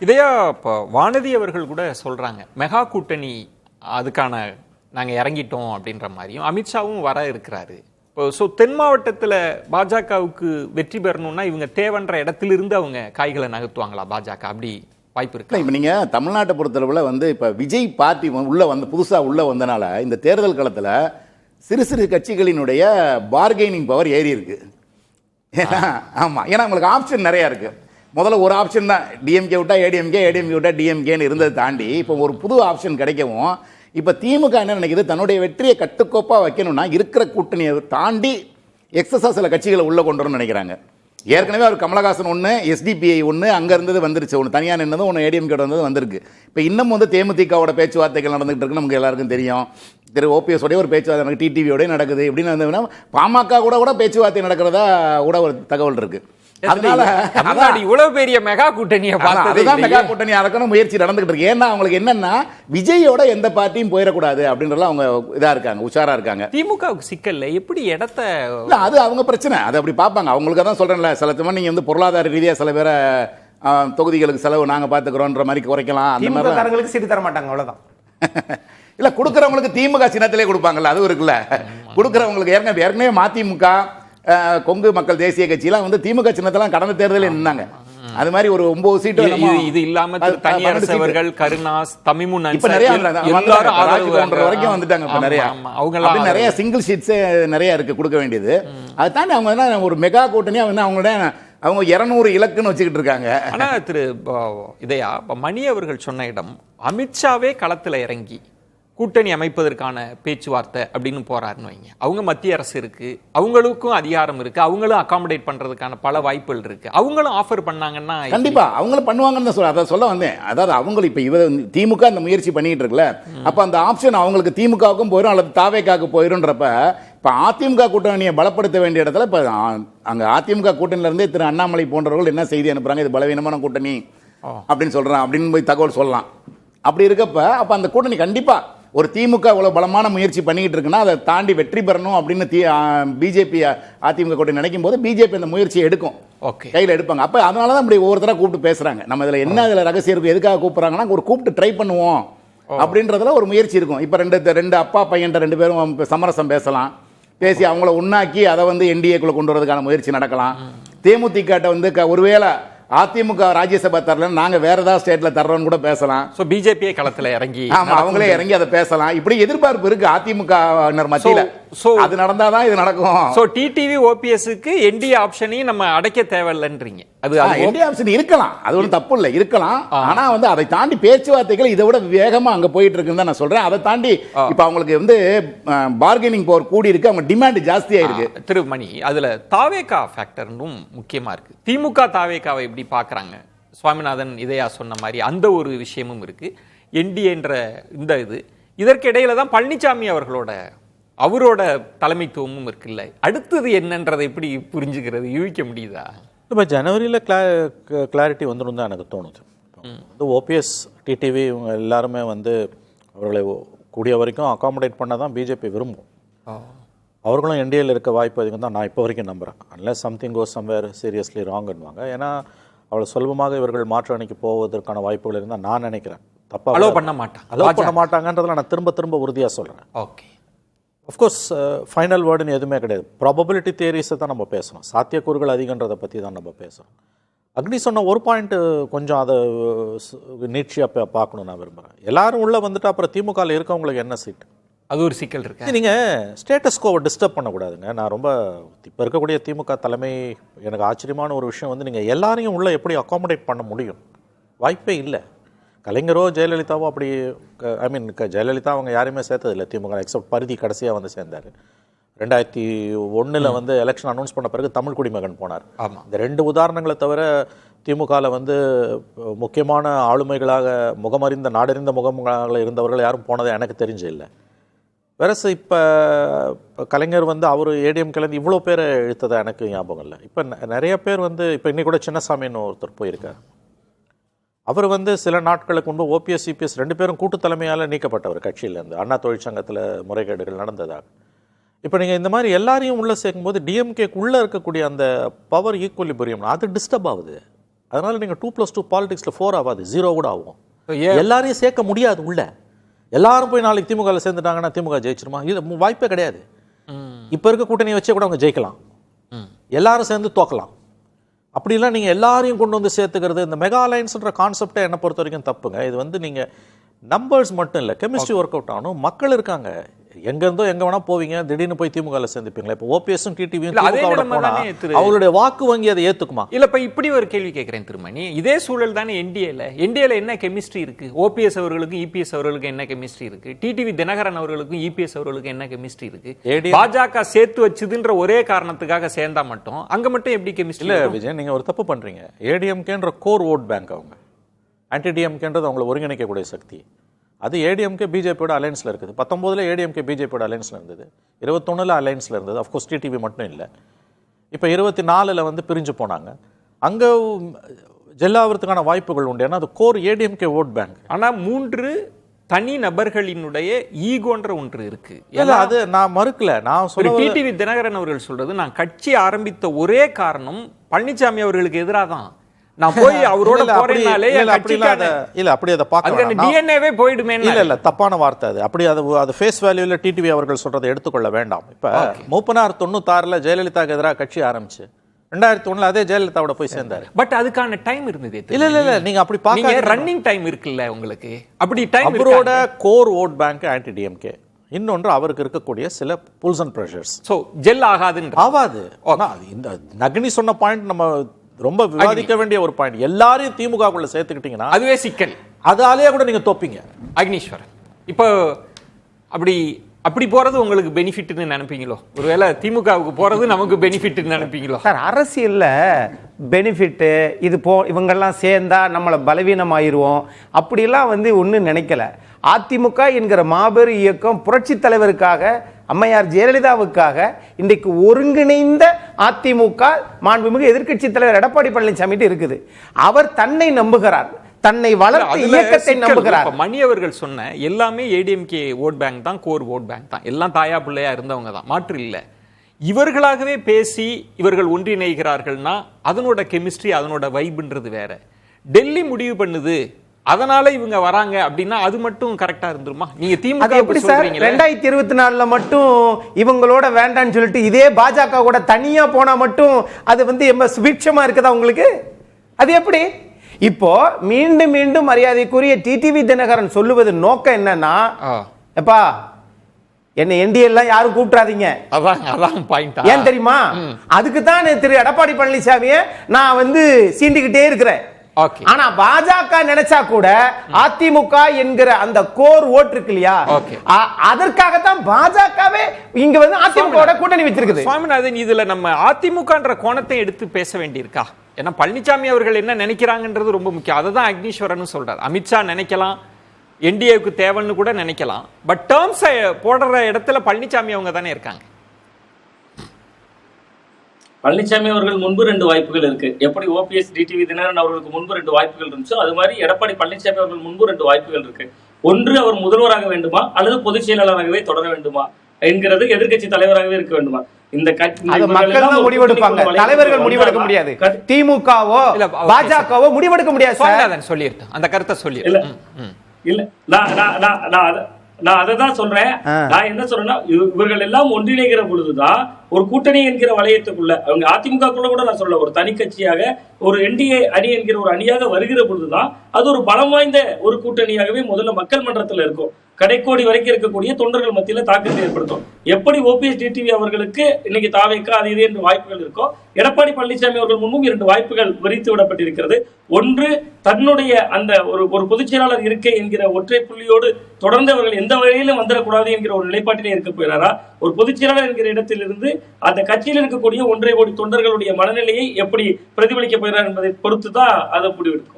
இதையா இப்போ வானதி அவர்கள் கூட சொல்றாங்க, மெகா கூட்டணி அதுக்கான நாங்க இறங்கிட்டோம் அப்படின்ற மாதிரியும். அமித்ஷாவும் வர இருக்கிறாரு. இப்போ தென் மாவட்டத்தில் பாஜகவுக்கு வெற்றி பெறணும்னா இவங்க தேவைன்ற இடத்திலிருந்து அவங்க காய்களை நகர்த்துவாங்களா பாஜக? அப்படி வாய்ப்பு இருக்கு. இப்போ நீங்க தமிழ்நாட்டை பொறுத்தளவில் இப்போ விஜய் பார்ட்டி உள்ள புதுசாக உள்ள வந்தனால இந்த தேர்தல் களத்தில் சிறு சிறு கட்சிகளினுடைய பார்கெனிங் பவர் ஏறி இருக்கு. ஆமா, ஏன்னா உங்களுக்கு ஆப்ஷன் நிறைய இருக்கு. முதல்ல ஒரு ஆப்ஷன் தான் டிஎம்கே விட்டா ஏடிஎம்கே, ஏடிஎம்கே விட்டா டிஎம்கேன்னு இருந்ததை தாண்டி இப்போ ஒரு புது ஆப்ஷன் கிடைக்கவும் இப்போ திமுக என்ன நினைக்குது, தன்னுடைய வெற்றியை கட்டுக்கோப்பாக வைக்கணும்னா இருக்கிற கூட்டணியை தாண்டி எக்ஸஸாக சில கட்சிகளை உள்ளே கொண்டு வரணும்னு நினைக்கிறாங்க. ஏற்கனவே அவர் கமலஹாசன் ஒன்று, எஸ்டிபிஐ ஒன்று, அங்கே இருந்தது வந்துருச்சு, ஒன்று தனியாக நின்னதும் ஒன்று ஏடிஎம்கே வந்தது வந்திருக்கு. இப்போ இன்னும் தேமுதிகவோட பேச்சுவார்த்தைகள் நடந்துகிட்டு இருக்கு, நமக்கு எல்லாருக்கும் தெரியும். திரு ஓபிஎஸ் உடைய ஒரு பேச்சுவார்த்தை நடக்குது, டிடிவியோடய நடக்குது. எப்படின்னு வந்ததுன்னா பாமக கூட பேச்சுவார்த்தை நடக்கிறதா கூட ஒரு தகவல் இருக்கு. அதனால இவ்வளவு பெரிய மெகா கூட்டணியை அதுதான் மெகா கூட்டணி நடக்கணும் முயற்சி நடந்துகிட்டு இருக்கு. ஏன்னா அவங்களுக்கு என்னன்னா விஜயோட எந்த பார்ட்டியும் போயிடக்கூடாது அப்படின்றலாம் அவங்க இதா இருக்காங்க, உஷாரா இருக்காங்க. திமுகவுக்கு சிக்கல்ல எப்படி இடத்த அது அவங்க பிரச்சனை, அது அப்படி பார்ப்பாங்க. அவங்களுக்கு தான் சொல்றேன்ல, சில சமயம் நீங்க பொருளாதார ரீதியா சில பேரை தொகுதிகளுக்கு செலவு நாங்க பாத்துக்கிறோன்ற மாதிரி குறைக்கலாம். அந்த மாதிரி சீட்டு தர மாட்டாங்க, அவ்வளவுதான். இல்ல, கொடுக்கறவங்களுக்கு திமுக சின்னத்திலே கொடுப்பாங்கல்ல, அதுவும் இருக்குல்ல. கொடுக்கறவங்களுக்கு ஏற்கனவே மதிமுக, கொங்கு மக்கள் தேசிய கட்சியெல்லாம் திமுக சின்னத்தெல்லாம் கடந்த தேர்தலில் நின்னாங்க. அது மாதிரி ஒரு 9 சீட்டு. இது இல்லாம தனியார் கருணாஸ், தமிமுன் இப்ப நிறைய வரைக்கும் வந்துட்டாங்க. இப்ப நிறைய அவங்க நிறைய சிங்கிள் சீட்ஸ் நிறைய இருக்கு கொடுக்க வேண்டியது. அதை தாண்டி அவங்க ஒரு மெகா கூட்டணியா அவங்களோட அவங்க 200 இலக்குன்னு வச்சுக்கிட்டு இருக்காங்க. ஆனா திரு இதையா மணி அவர்கள் சொன்ன இடம், அமித்ஷாவே களத்துல இறங்கி கூட்டணி அமைப்பதற்கான பேச்சுவார்த்தை அப்படின்னு போறாருன்னு வைங்க. அவங்க மத்திய அரசு இருக்கு, அவங்களுக்கும் அதிகாரம் இருக்கு, அவங்களும் அகாமடேட் பண்றதுக்கான பல வாய்ப்புகள் இருக்கு. அவங்களும் ஆஃபர் பண்ணாங்கன்னா கண்டிப்பா அவங்களும் பண்ணுவாங்கன்னு அதை சொல்ல வந்தேன். அதாவது அவங்களும் இப்ப திமுக அந்த முயற்சி பண்ணிட்டு இருக்குல்ல, அப்ப அந்த ஆப்ஷன் அவங்களுக்கு திமுகவுக்கும் போயிடும் அல்லது தாவேக்காவுக்கு போயிருன்றப்ப இப்ப அதிமுக கூட்டணியை பலப்படுத்த வேண்டிய இடத்துல இப்ப அங்க அதிமுக கூட்டணியில இருந்தே திரு அண்ணாமலை போன்றவர்கள் என்ன செய்தி அனுப்புறாங்க, இது பலவீனமான கூட்டணி அப்படின்னு சொல்றான் அப்படின்னு போய் தகவல் சொல்லலாம். அப்படி இருக்கப்ப அப்ப அந்த கூட்டணி கண்டிப்பா ஒரு திமுக இவ்வளவு பலமான முயற்சி பண்ணிட்டு இருக்குன்னா அதை தாண்டி வெற்றி பெறணும் அப்படின்னு பிஜேபி அதிமுக கூட்டணி நினைக்கும் போது பிஜேபி அந்த முயற்சியை எடுக்கும், கையில் எடுப்பாங்க. அப்ப அதனாலதான் இப்படி ஒவ்வொருத்தரா கூப்பிட்டு பேசுறாங்க. நம்ம இதுல என்ன இதுல ரகசியம் இருக்கு, எதுக்காக கூப்பிடுறாங்கன்னா ஒரு கூப்பிட்டு ட்ரை பண்ணுவோம் அப்படின்றதுல ஒரு முயற்சி இருக்கும். இப்ப ரெண்டு அப்பா பையன் 2 பேரும் சமரசம் பேசலாம், பேசி அவங்கள உண்ணாக்கி அதை என்டிஏக்குள்ள கொண்டு வரதுக்கான முயற்சி நடக்கலாம். தேமுதிக ஒருவேளை அதிமுக ராஜ்யசபா தரல, நாங்க வேற ஏதாவது ஸ்டேட்ல தர்றோம்னு கூட பேசலாம். சோ பிஜேபி களத்துல இறங்கி, ஆமா அவங்களே இறங்கி அதை பேசலாம். இப்படி எதிர்பார்ப்பு இருக்கு அதிமுக மத்தியில. அது நடந்தாதான் இது நடக்கும். சோ டிடிவி ஓபிஎஸ்க்கு என்டிஏ ஆப்ஷனையும் நம்ம அடைக்க தேவையில்லைன்றீங்க. அது என்டிஏ ஆப்ஷன் இருக்கலாம், அது ஒன்றும் தப்பு இல்லை, இருக்கலாம். ஆனா அதை தாண்டி பேச்சுவார்த்தைகள் இதை விட வேகமா அங்க போயிட்டு இருக்குன்னு தான் நான் சொல்றேன். அதை தாண்டி இப்ப அவங்களுக்கு பார்கெனிங் பவர் கூடி இருக்கு, அவங்க டிமாண்ட் ஜாஸ்தியா இருக்கு. திருமணி, அதுல தாவேகா ஃபேக்டரும் முக்கியமா இருக்கு. திமுக தாவேகாவை எப்படி பாக்குறாங்க, சுவாமிநாதன் இதையா சொன்ன மாதிரி அந்த ஒரு விஷயமும் இருக்கு. என்டிஏன்ற இந்த இதற்கிடையில தான் பழனிசாமி அவரோட தலைமைத்துவமும் இருக்குல்ல. அடுத்தது என்னன்றதை எப்படி புரிஞ்சுக்கிறது, யூகிக்க முடியுதா? இப்போ ஜனவரியில் கிளாரிட்டி வந்துடும் தான் எனக்கு தோணுது. ஓபிஎஸ் டிடிவி இவங்க எல்லாருமே அவர்களை கூடிய வரைக்கும் அகாமடேட் பண்ண தான் பிஜேபி விரும்பும். அவர்களும் என்டிஏல இருக்க வாய்ப்பு அதிகம் தான் நான் இப்போ வரைக்கும் நம்புகிறேன். Unless something goes somewhere seriously ராங்குன்னுவாங்க. ஏன்னா அவ்வளோ சுலபமாக இவர்கள் மாற்று அணிக்கு போவதற்கான வாய்ப்புகள் இருந்தால் நான் நினைக்கிறேன் தப்பாக அலோவ் பண்ண மாட்டாங்கன்றதில் நான் திரும்ப உறுதியாக சொல்கிறேன். ஓகே, அஃப்கோர்ஸ் ஃபைனல் வேர்டுன்னு எதுவுமே கிடையாது. ப்ராபபிலிட்டி தியரிஸை தான் நம்ம பேசணும், சாத்தியக்கூறுகள் அதிகன்றதை பற்றி தான் நம்ம பேசுகிறோம். அக்னி சொன்ன ஒரு பாயிண்ட்டு கொஞ்சம் அதை நீட்சியாக பார்க்கணும் நான் விரும்புகிறேன். எல்லாரும் உள்ளே வந்துட்டு அப்புறம் திமுகவில் இருக்கவங்களுக்கு என்ன சீட்டு, அது ஒரு சிக்கல் இருக்கு. நீங்கள் ஸ்டேட்டஸ்கோவை டிஸ்டர்ப் பண்ணக்கூடாதுங்க. நான் ரொம்ப இப்போ இருக்கக்கூடிய திமுக தலைமை எனக்கு ஆச்சரியமான ஒரு விஷயம் நீங்கள் எல்லாரையும் உள்ளே எப்படி அகாமடேட் பண்ண முடியும், வாய்ப்பே இல்லை. கலைஞரோ ஜெயலலிதாவோ அப்படி, ஜெயலலிதா அவங்க யாரையுமே சேர்த்ததில்லை திமுக, எக்ஸப்ட் பரிதி கடைசியாக சேர்ந்தார். 2001 எலெக்ஷன் அனௌன்ஸ் பண்ண பிறகு தமிழ் குடிமகன் போனார். ஆமாம், இந்த 2 உதாரணங்களை தவிர திமுகவில் முக்கியமான ஆளுமைகளாக முகமறிந்த நாடறிந்த முகங்களாக இருந்தவர்கள் யாரும் போனதை எனக்கு தெரிஞ்சு இல்லை. வேறசு இப்போ கலைஞர் அவர் ஏடிஎம் கிளந்து இவ்வளோ பேரை இழுத்ததை எனக்கு ஞாபகம் இல்லை. இப்போ நிறைய பேர் இப்போ இன்னைக்கு கூட சின்னசாமின்னு ஒருத்தர் போயிருக்கார். அவர் சில நாட்களுக்கு முன்பு ஓபிஎஸ் சிபிஎஸ் 2 பேரும் கூட்டு தலைமையால் நீக்கப்பட்டவர் கட்சியிலேருந்து, அண்ணா தொழிற்சங்கத்தில் முறைகேடுகள் நடந்ததாக. இப்போ நீங்கள் இந்த மாதிரி எல்லாரையும் உள்ளே சேர்க்கும்போது டிஎம்கேக்குள்ளே இருக்கக்கூடிய அந்த பவர் ஈக்குவலிபிரியம் அது டிஸ்டர்ப் ஆகுது. அதனால நீங்க 2+2 பாலிடிக்ஸ்ல 4 ஆகாது, 0 கூட ஆகும். ஏன் எல்லாரையும் சேர்க்க முடியாது உள்ள. எல்லாரும் போய் நாளைக்கு திமுகவில் சேர்ந்துட்டாங்கன்னா திமுக ஜெயிச்சிருமா? இது வாய்ப்பே கிடையாது. இப்ப இருக்க கூட்டணியை வச்சே கூட அவங்க ஜெயிக்கலாம், எல்லாரும் சேர்ந்து தோக்கலாம். அப்படிலாம் நீங்க எல்லாரையும் கொண்டு வந்து சேர்த்துக்கிறது, இந்த மெகா அலைன்ஸ்ன்ற கான்செப்டை என்ன பொறுத்த வரைக்கும் தப்புங்க. இது வந்து நீங்க நம்பர்ஸ் மட்டும் இல்லை, கெமிஸ்ட்ரி ஒர்க் அவுட் ஆகணும். மக்கள் இருக்காங்க, எங்க இருந்தோ எங்க வேணா போவீங்க, திடீர்னு போய் திமுகவில் சேர்ந்துப்பீங்களா? இப்போ ஓபிஎஸும் டிடிவியும் அவங்களுடைய வாக்கு வங்கி அதை ஏத்துக்குமா? இல்ல இப்ப இப்படி ஒரு கேள்வி கேட்கிறேன் திருமணி, இதே சூழல் தானே என்டிஏல என்ன கெமிஸ்ட்ரி இருக்கு? ஓபிஎஸ் அவர்களுக்கும் இபிஎஸ் அவர்களுக்கும் என்ன கெமிஸ்ட்ரி இருக்கு? டிடிவி தினகரன் அவர்களுக்கும் இபிஎஸ் அவர்களுக்கும் என்ன கெமிஸ்ட்ரி இருக்கு? பாஜக சேர்த்து வச்சதுன்ற ஒரே காரணத்துக்காக சேர்ந்தா மட்டும் அங்க மட்டும் எப்படி கெமிஸ்ட்ரி? இல்ல விஜய், நீங்க ஒரு தப்பு பண்றீங்க. ஏடிஎம்கேன்ற கோர் ஓட் பேங்க், அவங்க ஆன்டி டிஎம்கேன்றது அவங்களை ஒருங்கிணைக்கக்கூடிய சக்தி. அது ஏடிஎம்கே பிஜேபியோட அலைன்ஸ்ல இருக்குது. 19ல் ஏடிஎம்கே பிஜேபியோட அலைன்ஸ்ல இருந்தது, 21ல் அலைன்ஸ்ல இருந்தது. அஃப்கோர்ஸ் டிடிவி மட்டும் இல்லை. இப்போ 24ல் வந்து பிரிஞ்சு போனாங்க. அங்க ஜெல்லாவதுக்கான வாய்ப்புகள் உண்டு, ஏன்னா அது கோர் ஏடிஎம்கே ஓட் பேங்க். ஆனா 3 தனி நபர்களினுடைய ஈகோன்ற ஒன்று இருக்கு. அது நான் மறுக்கல. நான் சொல்ல டிடிவி தினகரன் அவர்கள் சொல்றது, நான் கட்சி ஆரம்பித்த ஒரே காரணம் பழனிசாமி அவர்களுக்கு எதிராக தான். நான் போய் அவரோட போறேனாலே அப்படி அதை பார்க்க டிஎன்ஏவே போய்டுமே. இல்ல தப்பான வார்த்தை அது. அப்படி அது ஃபேஸ் வேல்யூல டிடிவி அவர்கள் சொல்றதை எடுத்துக்கொள்ள வேண்டாம். இப்ப மூப்பனார் 96ல் ஜெயலலிதாக்கு எதிராக கட்சி ஆரம்பிச்சு 2001ல் அதே ஜெயலலிதாவோட போய் சேர்ந்தாரு. பட் அதுக்கான டைம் இருந்தது. இல்ல நீங்க அப்படி பாக்க ரன்னிங் டைம் இருக்குல்ல உங்களுக்கு. அப்படி டைம் அவரோட core vote bank anti DMK, இன்னொன்று அவருக்கு இருக்கக்கூடிய சில pulls and pressures. So jell ஆகாது. இந்த நகினி சொன்ன பாயிண்ட் நம்ம ரொம்ப விவாதிக்க வேண்டிய ஒரு பாயிண்ட். எல்லாரையும் திமுகக்குள்ள சேர்த்துக்கிட்டீங்கன்னா அதுவே சிக்கல். அதாலேயே கூட நீங்க தோப்பீங்க. அக்னீஸ்வரன், இப்போ அப்படி போறது உங்களுக்கு பெனிஃபிட்னு நினைப்பீங்களோ? ஒருவேளை திமுகவுக்கு போறது நமக்கு பெனிஃபிட்னு நினைப்பீங்களோ? சார், அரசியல்ல பெனிஃபிட்டு இது இவங்கெல்லாம் சேர்ந்தா நம்மளை பலவீனமாயிருவோம் அப்படிலாம் வந்து ஒன்றும் நினைக்கல. அதிமுக என்கிற மாபெரும் இயக்கம் புரட்சி தலைவருக்காக, அம்மையார் ஜெயலலிதாவுக்காக இன்றைக்கு ஒருங்கிணைந்த அதிமுக மாண்புமிகு எதிர்க்கட்சி தலைவர் எடப்பாடி பழனிசாமி இருக்குது. அவர் தன்னை நம்புகிறார், தன்னை வளர்த்த இயக்கத்தை நம்புகிறார். மணி அவர்கள் சொன்ன எல்லாமே ஏடிஎம்கே ஓட் பேங்க் தான், கோர் ஓட் பேங்க் தான், எல்லாம் தாயா பிள்ளையா இருந்தவங்க தான், மாற்று இல்லை. இவர்களாகவே பேசி இவர்கள் ஒன்றிணைகிறார்கள்னா அதனோட கெமிஸ்ட்ரி, அதனோட வைப்ன்றது வேற. டெல்லி முடிவு பண்ணுது, அதனால இவங்க வராங்க அப்படின்னா அது மட்டும் கரெக்டா இருந்துருமா? நீங்க திமுக எப்படி சொல்றீங்க? 2024ல மட்டும் இவங்களோட வேண்டான்னு சொல்லிட்டு இதே பாஜக கூட தனியா போனா மட்டும் அது வந்து எம்ப சுபிட்சமா இருக்குதா உங்களுக்கு? அது எப்படி? இப்போ மீண்டும் மீண்டும் மரியாதைக்குரிய டிடிவி தினகரன் சொல்லுவது நோக்கம் என்னன்னா, எப்பா என்ன என்டிஎல்லாம் யாரும் கூப்பிடாதீங்க. ஏன் தெரியுமா? அதுக்கு தான் திரு எடப்பாடி பழனிசாமியை நான் வந்து சீண்டிக்கிட்டே இருக்கிறேன். ஆனா பாஜக நினைச்சா கூட அதிமுக என்கிற அந்த கோர் ஓட்டு இருக்கு இல்லையா, அதற்காகத்தான் பாஜகவே இங்க வந்து அதிமுக கூட்டணி வச்சிருக்குது. சுவாமிநாதன், இதுல நம்ம அதிமுகன்ற கோணத்தை எடுத்து பேச வேண்டியிருக்கா? ஏன்னா பழனிசாமி அவர்கள் என்ன நினைக்கிறாங்கன்றது ரொம்ப முக்கியம். அதை தான் அக்னீஸ்வரன் சொல்றாரு. அமித்ஷா நினைக்கலாம், என்டிஏவுக்கு தேவைன்னு கூட நினைக்கலாம், பட் டேர்ம்ஸ் போடுற இடத்துல பழனிசாமி அவங்க தானே இருக்காங்க. பழனிசாமி அவர்கள் முன்பு 2 வாய்ப்புகள் இருக்கு. எப்படி ஓபிஎஸ் டிடிவி தினகரன் அவர்களுக்கு முன்பு 2 வாய்ப்புகள் இருந்துச்சோ அது மாதிரி எடப்பாடி பழனிசாமி அவர்கள் முன்பு 2 வாய்ப்புகள் இருக்கு. ஒன்று, அவர் முதல்வராக வேண்டுமா அல்லது பொதுச் செயலாளராகவே தொடர வேண்டுமா என்கிறது, எதிர்க்கட்சி தலைவராகவே இருக்க வேண்டுமா? இந்த மக்கள் தான் முடிவெடுப்பாங்க, தலைவர்கள் முடிவெடுக்க முடியாது. திமுகவோ பாஜகவோ முடிவெடுக்க முடியாது. சொல்லிருக்கேன் அந்த கருத்தை சொல்லி இல்ல நான் அதை தான் சொல்றேன். நான் என்ன சொல்றேன்னா, இவர்கள் எல்லாம் ஒன்றிணைகிற பொழுதுதான் ஒரு கூட்டணி என்கிற வளையத்துக்குள்ள, அவங்க அதிமுகக்குள்ள கூட நான் சொல்ல, ஒரு தனி கட்சியாக ஒரு என்டிஏ அணி என்கிற ஒரு அணியாக வருகிற பொழுதுதான் அது ஒரு பலம் வாய்ந்த ஒரு கூட்டணியாகவே முதல்ல மக்கள் மன்றத்தில் இருக்கும். கடைக்கோடி வரைக்கும் இருக்கக்கூடிய தொண்டர்கள் மத்தியில தாக்கத்தை ஏற்படுத்தும். எப்படி ஓபிஎஸ் டிடிவி அவர்களுக்கு இன்னைக்கு தாவேக்கா அது இது என்று வாய்ப்புகள் இருக்கோ, எடப்பாடி பழனிசாமி அவர்கள் முன்பும் 2 வாய்ப்புகள் விரித்து விடப்பட்டிருக்கிறது. ஒன்று, தன்னுடைய அந்த ஒரு பொதுச் செயலாளர் இருக்கை என்கிற ஒற்றை புள்ளியோடு தொடர்ந்து அவர்கள் எந்த வகையிலும் வந்துடக்கூடாது என்கிற ஒரு நிலைப்பாட்டிலே இருக்க போகிறாரா? ஒரு பொதுச் செயலாளர் என்கிற இடத்திலிருந்து அந்த கட்சியில் இருக்கக்கூடிய 1.5 கோடி தொண்டர்களுடைய மனநிலையை எப்படி பிரதிபலிக்க போகிறார் என்பதை பொறுத்து தான் அதை முடிவெடுக்கும்.